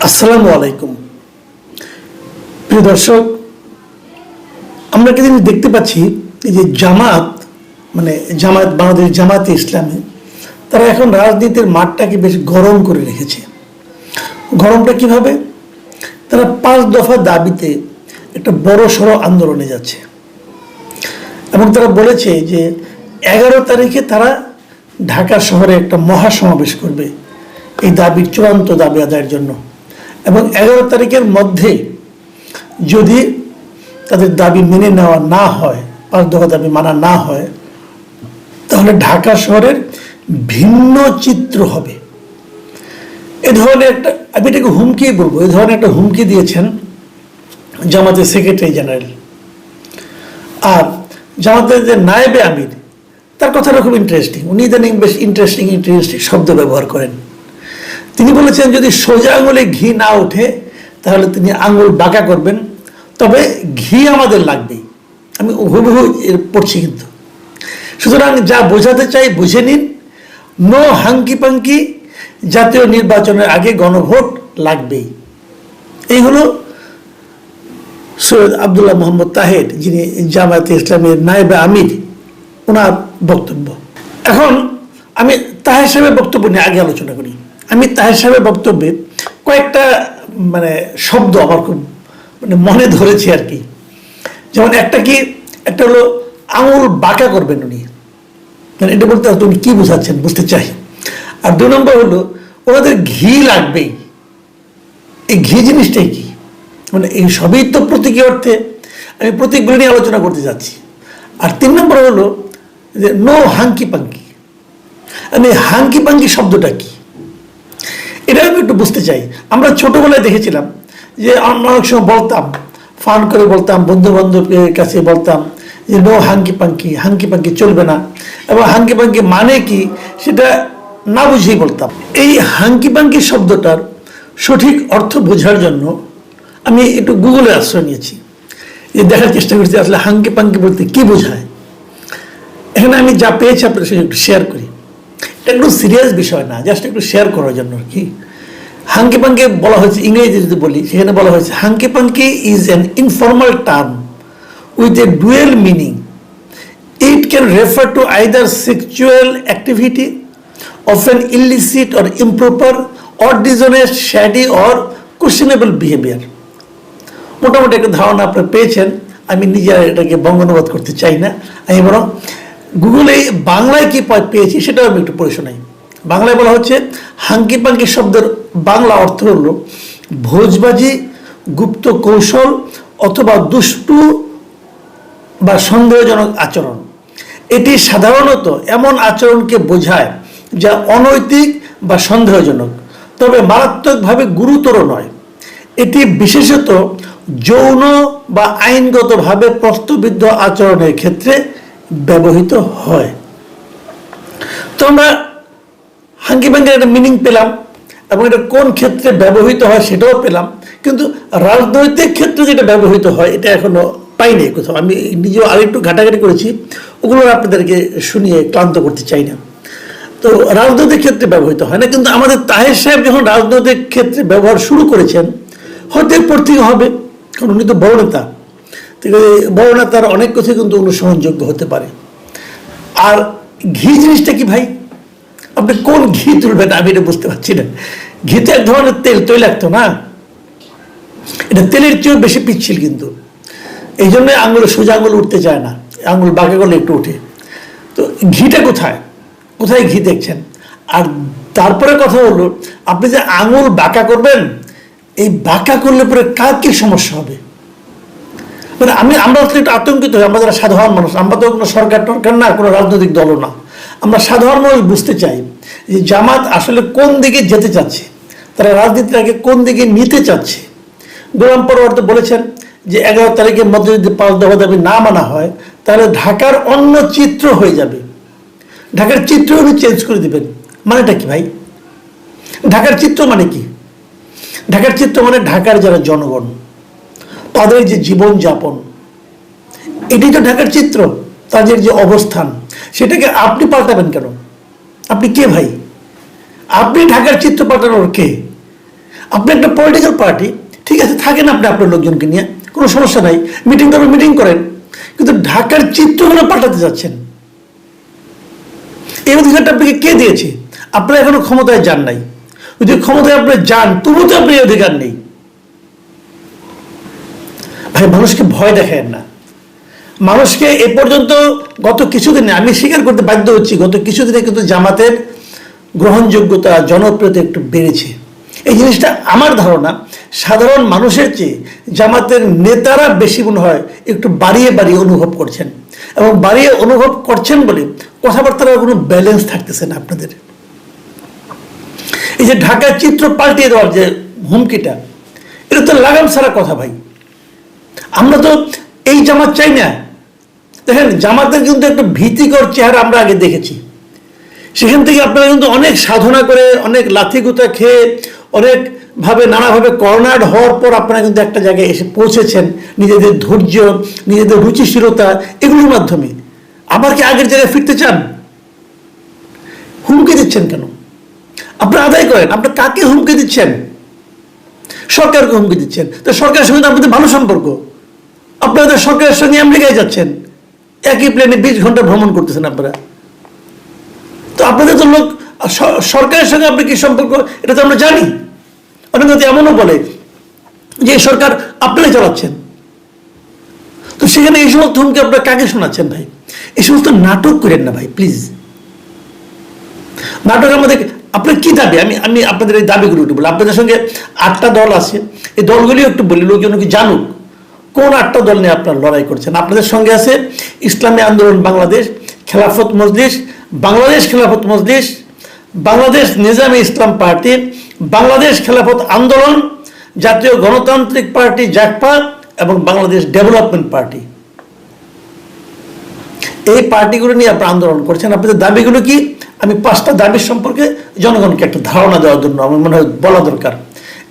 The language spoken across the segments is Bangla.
আসসালামু আলাইকুম প্রিয় দর্শক, আমরা কিন্তু দেখতে পাচ্ছি এই যে জামাত বাংলাদেশ জামাতে ইসলামী তারা এখন রাজনীতির মাঠটাকে বেশ গরম করে রেখেছে। গরমটা কিভাবে? তারা 5 দফা দাবিতে একটা বড় সড়ো আন্দোলনে যাচ্ছে এবং তারা বলেছে যে 11 তারিখে তারা ঢাকা শহরে একটা মহাসমাবেশ করবে এই দাবির চূড়ান্ত দাবি আদায়ের জন্য। এবং 11 তারিখের মধ্যে যদি তাদের দাবি মেনে নেওয়া না হয়, 5 দফা দাবি মানা না হয়, তাহলে ঢাকা শহরের ভিন্ন চিত্র হবে। এ ধরনের একটা, আমি এটাকে হুমকি বলবো, এই ধরনের একটা হুমকি দিয়েছেন জামাতের সেক্রেটারি জেনারেল। আর জামাতের যে নায়েবে আমির, তার কথাটা খুব ইন্টারেস্টিং। উনি ইদানিং বেশ ইন্টারেস্টিং শব্দ ব্যবহার করেন। তিনি বলেছেন যদি সোজা আঙুলে ঘি না ওঠে তাহলে তিনি আঙুল বাঁকা করবেন, তবে ঘি আমাদের লাগবেই। আমি হুবহু এর পড়ছি কিন্তু। সুতরাং যা বোঝাতে চাই বুঝে নিন, নো হাঙ্কি পাঙ্কি, জাতীয় নির্বাচনের আগে গণভোট লাগবেই। এই হলো সৈয়দ আবদুল্লাহ মোহাম্মদ তাহের, যিনি জামায়াতে ইসলামের নায়েবে আমির, ওনার বক্তব্য। এখন আমি তাহের সাহেবের বক্তব্য নিয়ে আগে আলোচনা করি। আমি তাহের সাহেবের বক্তব্যে কয়েকটা শব্দ আমার খুব মনে ধরেছে আর কি। যেমন একটা হলো আঙুল বাঁকা করবেন উনি, এটা বলতে উনি কি বোঝাচ্ছেন বুঝতে চাই। আর 2 নম্বর হলো ওনাদের ঘি লাগবেই। এই ঘি জিনিসটাই কি, এই সবই তো প্রতীকী অর্থে, আমি প্রতীকগুলো নিয়ে আলোচনা করতে যাচ্ছি। আর 3 নম্বর হলো যে no hanky panky. Hanky panky শব্দটা কি, এটা আমি একটু বুঝতে চাই। আমরা ছোটবেলায় দেখেছিলাম যে আমরা অনেক সময় বলতাম, ফান করে বলতাম, বন্ধু বান্ধবের কাছে বলতাম যে no hanky panky, hanky panky চলবে না। এবং হাঙ্কি পাঙ্কি মানে কি সেটা না বুঝেই বলতাম। এই হাঙ্কি পাঙ্কি শব্দটার সঠিক অর্থ বোঝার জন্য আমি একটু গুগলে আশ্রয় নিয়েছি, যে দেখার চেষ্টা করছি আসলে হাঙ্কি পাঙ্কি বলতে কি বোঝায়। এখানে আমি যা পেয়েছি আপনাদের সঙ্গে একটু শেয়ার করি। এটা একটু সিরিয়াস বিষয় না, জাস্ট একটু শেয়ার করার জন্য আর কি। হাঙ্কি পাঙ্কি বলা হয়েছে, ইংরেজি যদি বলি সেখানে বলা হয়েছে hunky পাঙ্কি is an informal term with a dual meaning. It can refer to either sexual activity of an illicit or improper or dishonest, shady or questionable behaviour. মোটামুটি একটা ধারণা আপনারা পেয়েছেন। আমি নিজে এটাকে বঙ্গানুবাদ করতে চাই না, আমি বরং গুগলে বাংলায় কি পেয়েছি সেটাও আমি একটু পড়ে শোনাই। বাংলায় বলা হচ্ছে হাঙ্কি পাঙ্কি শব্দের বাংলা অর্থ হলো ভোজবাজি, গুপ্ত কৌশল অথবা দুষ্টু বা সন্দেহজনক আচরণ। এটি সাধারণত এমন আচরণকে বোঝায় যা অনৈতিক বা সন্দেহজনক, তবে মারাত্মকভাবে গুরুতর নয়। এটি বিশেষত যৌন বা আইনগতভাবে প্রশ্নবিদ্ধ আচরণের ক্ষেত্রে ব্যবহৃত হয়। তো আমরা হাঙ্কি পাঙ্কির একটা মিনিং পেলাম এবং এটা কোন ক্ষেত্রে ব্যবহৃত হয় সেটাও পেলাম, কিন্তু রাজনৈতিক ক্ষেত্রে যেটা ব্যবহৃত হয় এটা এখনো পাইনি কোথাও। আমি নিজেও আরেকটু ঘাটাঘাটি করেছি, ওগুলো আপনাদেরকে শুনিয়ে ক্লান্ত করতে চাই না। তো রাজনৈতিক ক্ষেত্রে ব্যবহৃত হয় না, কিন্তু আমাদের তাহের সাহেব যখন রাজনৈতিক ক্ষেত্রে ব্যবহার শুরু করেছেন, হয়তো এরপর থেকে হবে, কারণ উনি তো বড় নেতা। বড় নেতার অনেক কিছু কিন্তু অনুসরণযোগ্য হতে পারে। আর ঘি জিনিসটা কি ভাই, আপনি কোন ঘি তুলবেন আমি এটা বুঝতে পারছি না। ঘি তো এক ধরনের তেল, তৈলাক্ত না, এটা তেলের চেয়েও বেশি পিচ্ছিল কিন্তু। এই জন্য সোজা আঙুল উঠতে চায় না, আঙুল বাঁকা করলে একটু উঠে। তো ঘিটা কোথায় কোথায় ঘি দেখছেন? আর তারপরে কথা হলো আপনি যে আঙুল বাঁকা করবেন, এই বাঁকা করলে পরে কার কি সমস্যা হবে? আমরা আসলে একটু আতঙ্কিত হই, আমরা যারা সাধারণ মানুষ, আমরা তো কোনো সরকার টরকার না, কোনো রাজনৈতিক দলও না। আমরা সাধারণ মানুষ বুঝতে চাই যে জামাত আসলে কোন দিকে যেতে চাচ্ছে, তারা রাজনীতিটাকে কোন দিকে নিতে চাচ্ছে। গোলাম পরোয়ার তো বলেছেন যে 11 তারিখের মধ্যে যদি 5 দফা দাবি না মানা হয় তাহলে ঢাকার অন্য চিত্র হয়ে যাবে। ঢাকার চিত্র উনি চেঞ্জ করে দিবেন, মানেটা কি ভাই? ঢাকার চিত্র মানে কি? ঢাকার চিত্র মানে ঢাকার যারা জনগণ, তাদের যে জীবনযাপন, এটাই তো ঢাকার চিত্র। তাদের যে অবস্থান, সেটাকে আপনি পাল্টাবেন কেন? আপনি কে ভাই? আপনি ঢাকার চিত্র পাল্টানোর কে? আপনি একটা পলিটিক্যাল পার্টি, ঠিক আছে, থাকেন আপনি আপনার লোকজনকে নিয়ে, কোনো সমস্যা নাই, মিটিং করবেন মিটিং করেন, কিন্তু ঢাকার চিত্রগুলো পাল্টাতে যাচ্ছেন। এই অধিকারটা আপনাকে কে দিয়েছে? আপনারা এখনো ক্ষমতায় যান নাই। যদি ক্ষমতায় আপনি যান, তবু তো আপনি এই অধিকার নেই। ভাই, মানুষকে ভয় দেখায় না। মানুষকে এ পর্যন্ত গত কিছুদিনে, আমি স্বীকার করতে বাধ্য হচ্ছি, গত কিছুদিনে কিন্তু জামাতের গ্রহণযোগ্যতা, জনপ্রিয়তা একটু বেড়েছে। এই জিনিসটা আমার ধারণা সাধারণ মানুষের চেয়ে জামাতের নেতারা বেশি মনে হয় একটু বাড়িয়ে বাড়িয়ে অনুভব করছেন, এবং বাড়িয়ে অনুভব করছেন বলে কথাবার্তার কোনো ব্যালেন্স থাকতেছে না আপনাদের। এই যে ঢাকার চিত্র পাল্টিয়ে দেওয়ার যে হুমকিটা, এটা তো লাগাম ছাড়া কথা ভাই। আমরা তো এই জামাত চাই না। দেখেন, জামাতের কিন্তু একটা ভীতিকর চেহারা আমরা আগে দেখেছি। সেখান থেকে আপনারা কিন্তু অনেক সাধনা করে, অনেক লাথিগুতা খেয়ে, অনেকভাবে নানাভাবে কর্নার্ড হওয়ার পর আপনারা কিন্তু একটা জায়গায় এসে পৌঁছেছেন নিজেদের ধৈর্য, নিজেদের রুচিশীলতা, এগুলোর মাধ্যমে। আবার কি আগের জায়গায় ফিরতে চান? হুমকি দিচ্ছেন কেন? আপনারা আদায় করেন। আপনারা কাকে হুমকি দিচ্ছেন? সরকারকে হুমকি দিচ্ছেন। তো সরকারের সঙ্গে আপনাদের ভালো সম্পর্ক, আপনাদের সরকারের সঙ্গে আমেরিকায় যাচ্ছেন, একই প্লেনে 20 ঘন্টা ভ্রমণ করতেছেন আপনারা। তো আপনাদের তো লোক, সরকারের সঙ্গে আপনি কি সম্পর্ক এটা তো আমরা জানি। অনেকে এমনও বলে যে সরকার আপনারাই চালাচ্ছেন। তো সেখানে এই সমস্ত হুমকি আপনারা কাকে শোনাচ্ছেন ভাই? এই সমস্ত নাটক করেন না ভাই, প্লিজ। নাটক আমাদের, আপনার কি দাবি? আমি আপনাদের এই দাবিগুলো একটু বলি। আপনাদের সঙ্গে 8টা দল আছে, এই দলগুলিও একটু বলি, লোকজন কি জানুক কোন 8টা দল নিয়ে আপনারা লড়াই করছেন। আপনাদের সঙ্গে আছে ইসলামী আন্দোলন বাংলাদেশ, খেলাফত মজলিস, বাংলাদেশ খেলাফত মজলিস, বাংলাদেশ নিজামী ইসলাম পার্টি, বাংলাদেশ খেলাফত আন্দোলন, জাতীয় গণতান্ত্রিক পার্টি জাগপা, এবং বাংলাদেশ ডেভেলপমেন্ট পার্টি। এই পার্টিগুলো নিয়ে আপনারা আন্দোলন করছেন। আপনাদের দাবিগুলো কি? আমি 5টা দাবির সম্পর্কে জনগণকে একটা ধারণা দেওয়ার জন্য আমার মনে হয় বলা দরকার।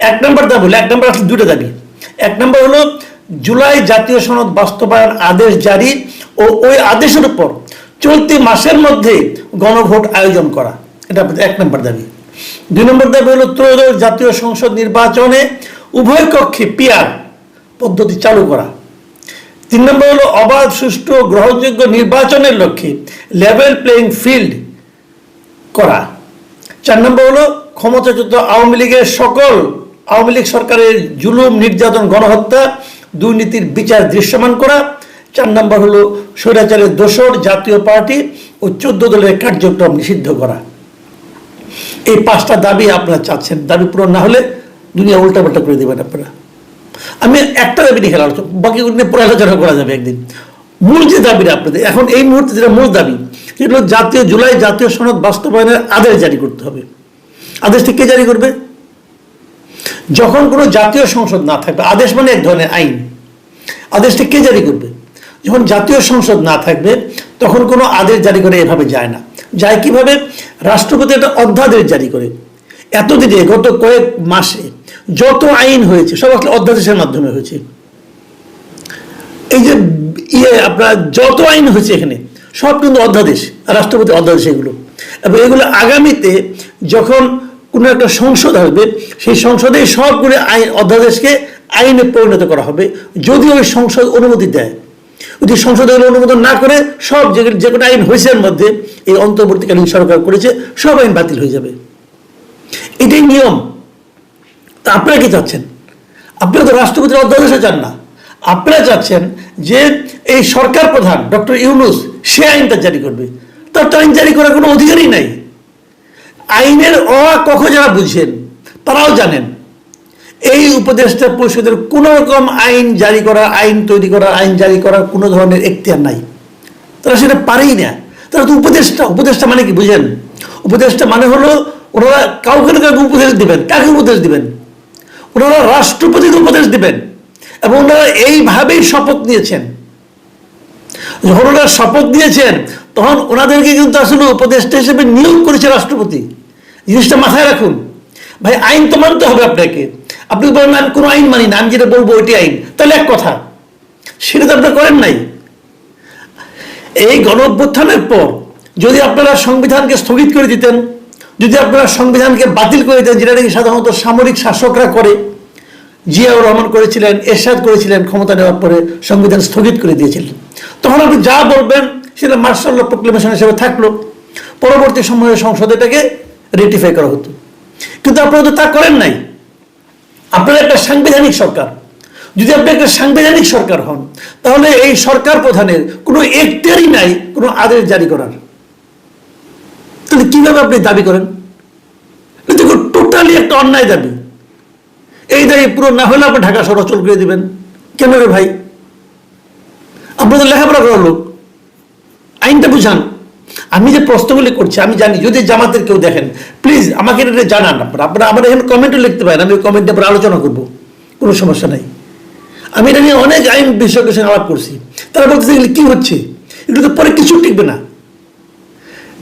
1 নম্বর দাবি হলো, 1 নম্বর আসলে 2টা দাবি। 1 নম্বর হলো জুলাই জাতীয় সনদ বাস্তবায়ন আদেশ জারি ও ওই আদেশের উপর চলতি মাসের মধ্যে গণভোট আয়োজন করা, এটা আপনাদের 1 নম্বর দাবি। 2 নম্বর দাবি হলো ত্রয়োদশ জাতীয় সংসদ নির্বাচনে উভয় কক্ষে পিআর পদ্ধতি চালু করা। 3 নম্বর হলো অবাধ, সুষ্ঠু, গ্রহণযোগ্য নির্বাচনের লক্ষ্যে লেভেল প্লেইং ফিল্ড করা। 4 নম্বর হলো ক্ষমতাচ্যুত আওয়ামী লীগের সকল আওয়ামী লীগ সরকারের জুলুম, নির্যাতন, গণহত্যা, দুর্নীতির বিচার দৃশ্যমান করা। 4 নম্বর হলো স্বৈরাচারের দোসর জাতীয় পার্টি ও 14 দলের কার্যক্রম নিষিদ্ধ করা। এই 5টা দাবি আপনারা চাচ্ছেন। দাবি পূরণ না হলে দুনিয়া উল্টাপাল্টা করে দেবেন আপনারা। আমি একটা দাবি নিয়ে আলোচনা, বাকিগুলো নিয়ে পরে আলোচনা করা যাবে একদিন। মূল যে দাবিটা আপনাদের এখন এই মুহূর্তে যেটা মূল দাবি, সেগুলো জুলাই জাতীয় সনদ বাস্তবায়নের আদেশ জারি করতে হবে। আদেশটি কে জারি করবে? যখন কোনো জাতীয় সংসদ না থাকবে, আদেশ মানে এক ধরনের আইন, আদেশটি কে জারি করবে? যখন জাতীয় সংসদ না থাকবে তখন কোনো আদেশ জারি করে এভাবে যায় না। যায় কিভাবে? রাষ্ট্রপতি একটা অধ্যাদেশ জারি করে। এতদিনে গত কয়েক মাসে যত আইন হয়েছে সব আসলে অধ্যাদেশের মাধ্যমে হয়েছে। এই যে আপনার যত আইন হয়েছে এখানে সব কিন্তু অধ্যাদেশ, রাষ্ট্রপতি অধ্যাদেশ এগুলো। এবং এগুলো আগামীতে যখন কোনো একটা সংসদ হবে, সেই সংসদে সবগুলো আইন অধ্যাদেশকে আইনে পরিণত করা হবে, যদি ওই সংসদ অনুমতি দেয়। যদি সংসদে অনুমোদন না করে সব যে কোনো আইন হয়েছে এর মধ্যে এই অন্তর্বর্তীকালীন সরকার করেছে, সব আইন বাতিল হয়ে যাবে। এটাই নিয়ম। তা আপনারা কি চাচ্ছেন? আপনারা তো রাষ্ট্রপতির অধ্যাদেশে চান না। আপনারা চাচ্ছেন যে এই সরকার প্রধান ডক্টর ইউনূস সে আইনটা জারি করবে। তার তো আইন জারি করার কোনো অধিকারই নাই। আইনের ক যারা বুঝছেন তারাও জানেন এই উপদেষ্টা পরিষদের কোনো রকম আইন জারি করা, আইন তৈরি করা, আইন জারি করার কোনো ধরনের এখতিয়ার নাই। তারা সেটা পারেই না। তারা তো উপদেষ্টা মানে কি বুঝেন? উপদেষ্টা মানে হলো ওনারা কাউকে না কাউকে উপদেশ দিবেন। কাকে উপদেশ দিবেন? ওনারা রাষ্ট্রপতিকে উপদেশ দিবেন। এবং ওনারা এইভাবেই শপথ নিয়েছেন। যখন ওনারা শপথ নিয়েছেন তখন ওনাদেরকে কিন্তু আসলে উপদেষ্টা হিসেবে নিয়োগ করেছে রাষ্ট্রপতি। জিনিসটা মাথায় রাখুন ভাই। আইন তো মানতে হবে আপনাকে। আপনি বলেন আমি কোনো আইন মানি না, আমি যেটা বলবো ওইটি আইন, তাহলে এক কথা। সেটা তো আপনারা করেন নাই। এই গণ অভ্যুত্থানের পর যদি আপনারা সংবিধানকে স্থগিত করে দিতেন, যদি আপনারা সংবিধানকে বাতিল করে দেন, যেটা নাকি সাধারণত সামরিক শাসকরা করে, জিয়াউর রহমান করেছিলেন, এরশাদ করেছিলেন, ক্ষমতা নেওয়ার পরে সংবিধান স্থগিত করে দিয়েছিলেন, তখন আপনি যা বলবেন সেটা মার্শাল ল প্রোক্লেমেশন হিসেবে থাকলো, পরবর্তী সময়ে সংসদে এটাকে রেটিফাই করা হতো। কিন্তু আপনারা তো তা করেন নাই। আপনারা একটা সাংবিধানিক সরকার। যদি আপনি একটা সাংবিধানিক সরকার হন, তাহলে এই সরকার প্রধানের কোনো এখতিয়ারই নাই কোনো আদেশ জারি করার। তাহলে কিভাবে আপনি দাবি করেন? এটা টোটালি একটা অন্যায় দাবি। এই দাবি পুরো না হলে আপনি ঢাকা শহর অচল করে দিবেন। কেন রে ভাই? আপনাদের লেখাপড়া করার লোক, আইনটা বুঝান। আমি যে প্রশ্নগুলি করছি আমি জানি, যদি জামাতের কেউ দেখেন প্লিজ আমাকে এটা জানান। আপনারা আমার এখানে কমেন্টও লিখতে পারেন, আমি কমেন্টে পরে আলোচনা করবো, কোনো সমস্যা নাই। আমি এটা নিয়ে অনেক আইন বিশেষজ্ঞের সঙ্গে আলাপ করছি, তারা বলতেছে এগুলি কি হচ্ছে, এগুলো তো পরে কিছু টিকবে না।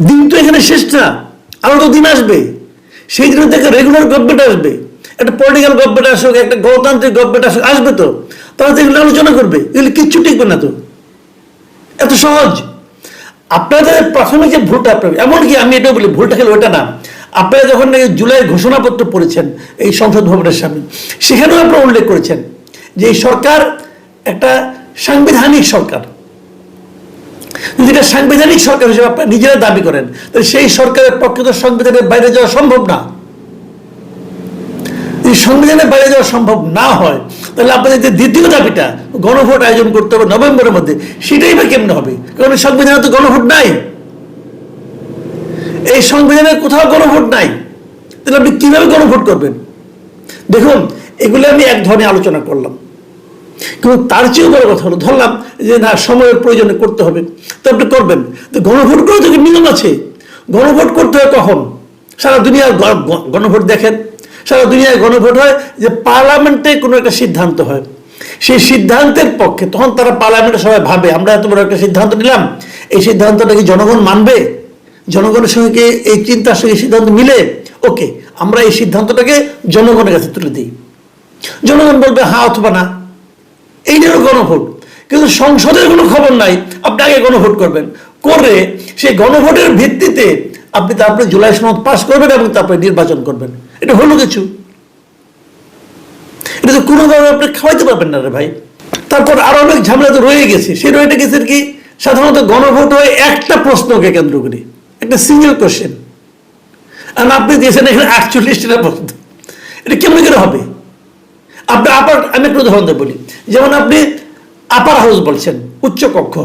দিন তো এখানে শেষ না, আরো তো দিন আসবে। সেই দিনে থেকে রেগুলার গভর্নমেন্ট আসবে, একটা পলিটিক্যাল গভর্নমেন্ট আসুক, একটা গণতান্ত্রিক গভর্নমেন্ট আসুক, আসবে তো, তারা তো এগুলো আলোচনা করবে। এগুলো কিচ্ছু টিকবে না তো, এত সহজ। আপনাদের প্রাথমিক যে ভুলটা, এমনকি আমি এটা বলি ভুলটা খেলে ওটা না, আপনারা যখন জুলাই ঘোষণাপত্র পড়েছেন এই সংসদ ভবনের সামনে, সেখানেও আপনারা উল্লেখ করেছেন যে এই সরকার একটা সাংবিধানিক সরকার। যদি এটা সাংবিধানিক সরকার হিসেবে আপনারা নিজেরা দাবি করেন, তাহলে সেই সরকারের পক্ষে তো সংবিধানের বাইরে যাওয়া সম্ভব না। যদি সংবিধানের বাইরে যাওয়া সম্ভব না হয়, তাহলে আপনাদের যে দ্বিতীয় দাবিটা গণভোট আয়োজন করতে হবে নভেম্বরের মধ্যে, সেটাই বা কেমনে হবে? কারণ সংবিধানে তো গণভোট নাই, এই সংবিধানে কোথাও গণভোট নাই। তাহলে আপনি কিভাবে গণভোট করবেন? দেখুন, এগুলো আমি এক ধরনের আলোচনা করলাম, কিন্তু তার চেয়েও বড় কথা হলো, ধরলাম যে না সময়ের প্রয়োজনে করতে হবে, তো আপনি করবেন। তো গণভোট করে তো নিয়ম আছে। গণভোট করতে হয় কখন? সারা দুনিয়ার গণভোট দেখেন, সারা দুনিয়ায় গণভোট হয় যে পার্লামেন্টে কোনো একটা সিদ্ধান্ত হয়, সেই সিদ্ধান্তের পক্ষে তখন তারা পার্লামেন্টে সবাই ভাবে আমরা এত বড় একটা সিদ্ধান্ত নিলাম, এই সিদ্ধান্তটা কি জনগণ মানবে? জনগণের সঙ্গে এই চিন্তার সঙ্গে সিদ্ধান্ত মিলে, ওকে আমরা এই সিদ্ধান্তটাকে জনগণের কাছে তুলে দিই। জনগণ বলবে হ্যাঁ অথবা না, এই জন্য গণভোট। কিন্তু সংসদের কোনো খবর নাই, আপনি আগে গণভোট করবেন, করে সেই গণভোটের ভিত্তিতে আপনি তারপরে জুলাই সনদ পাস করবেন এবং তারপরে নির্বাচন করবেন। এটা হলো কিছু? এটা তো কোনোভাবে আপনি খাওয়াইতে পারবেন না রে ভাই। তারপর আরো অনেক ঝামেলা তো রয়ে গেছে। সেই রয়েটা গেছে কি, সাধারণত গণভোট হয় একটা প্রশ্নকে কেন্দ্র করে, একটা সিঙ্গেল কোশ্চেন, আর আপনি দিয়েছেন এখানে 48টা প্রশ্ন। এটা কেমন করে হবে? আপনি আমি একটু উদাহরণ দিয়ে বলি, যেমন আপনি আপার হাউস বলছেন, উচ্চ কক্ষ,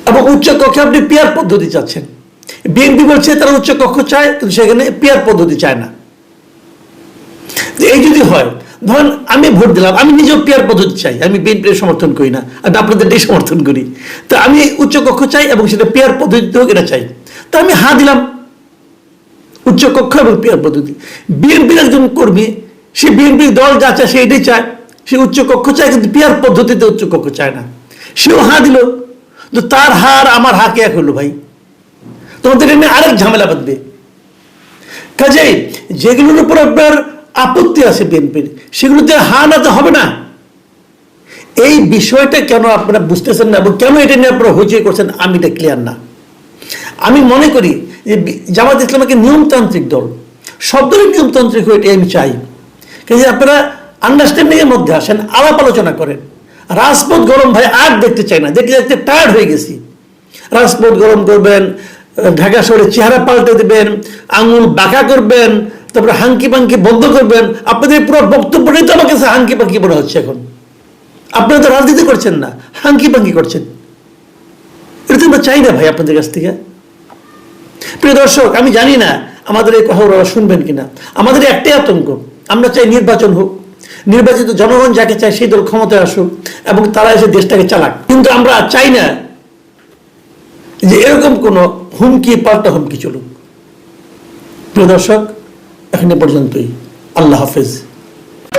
এবং উচ্চ কক্ষে আপনি পিয়ার পদ্ধতি চাচ্ছেন। বিএনপি বলছে তারা উচ্চ কক্ষ চায়, কিন্তু সেখানে পিয়ার পদ্ধতি চায় না। এই যদি হয়, ধরেন আমি ভোট দিলাম, আমি নিজেও পিয়ার পদ্ধতি চাই, আমি বিএনপির সমর্থন করি না, আর আপনাদেরটাই সমর্থন করি, তো আমি উচ্চ কক্ষ চাই এবং সেটা পিয়ার পদ্ধতিতে হোক এটা চাই, তো আমি হ্যাঁ দিলাম উচ্চ কক্ষ এবং পিয়ার পদ্ধতি। বিএনপির একজন কর্মী, সে বিএনপির দল যা চায় সে এটাই চায়, সে উচ্চ কক্ষ চায় কিন্তু পিয়ার পদ্ধতিতে উচ্চ কক্ষ চায় না, সেও হ্যাঁ দিল, তো তার হার আমার হাকে এক হলো ভাই। তোমাদের এমনি আরেক ঝামেলা বাঁধবে। কাজেই যেগুলোর উপর আপনার আপত্তি আছে বিএনপির, সেগুলোতে হা না তো হবে না। এই বিষয়টা কেন আপনারা বুঝতেছেন না এবং কেন এটা নিয়ে আপনারা হইচই করছেন, আমি এটা ক্লিয়ার না। আমি মনে করি যে জামাত ইসলাম একটা নিয়মতান্ত্রিক দল, সব দলের নিয়মতান্ত্রিক হয়ে এটাই আমি চাই। কিন্তু আপনারা আন্ডারস্ট্যান্ডিং এর মধ্যে আসেন, আলাপ আলোচনা করেন। রাজপথ গরম ভাই আর দেখতে চাই না, দেখতে দেখতে টায়ার্ড হয়ে গেছি। রাজপথ গরম করবেন, ঢাকা শহরে চেহারা পাল্টে দেবেন, আঙুল বাঁকা করবেন, তারপরে হাঙ্কি পাঙ্কি বন্ধ করবেন। আপনাদের পুরো বক্তব্যটাই তো আমার কাছে হাঙ্কি পাঙ্কি মনে হচ্ছে এখন। আপনারা তো রাজনীতি করছেন না, হাঙ্কি পাঙ্কি করছেন। এটা তো আমরা চাই না ভাই আপনাদের কাছ থেকে। প্রিয় দর্শক, আমি জানি না আমাদের এই কথা ওরা শুনবেন কিনা। আমাদের একটাই আতঙ্ক, আমরা চাই নির্বাচন হোক, নির্বাচিত জনগণ যাকে চায় সেই দল ক্ষমতায় আসুক এবং তারা এসে দেশটাকে চালাক। কিন্তু আমরা চাই না যে এরকম কোনো হুমকি পাল্টা হুমকি চলুক। প্রিয় দর্শক, এখানে পর্যন্তই। আল্লাহ হাফেজ।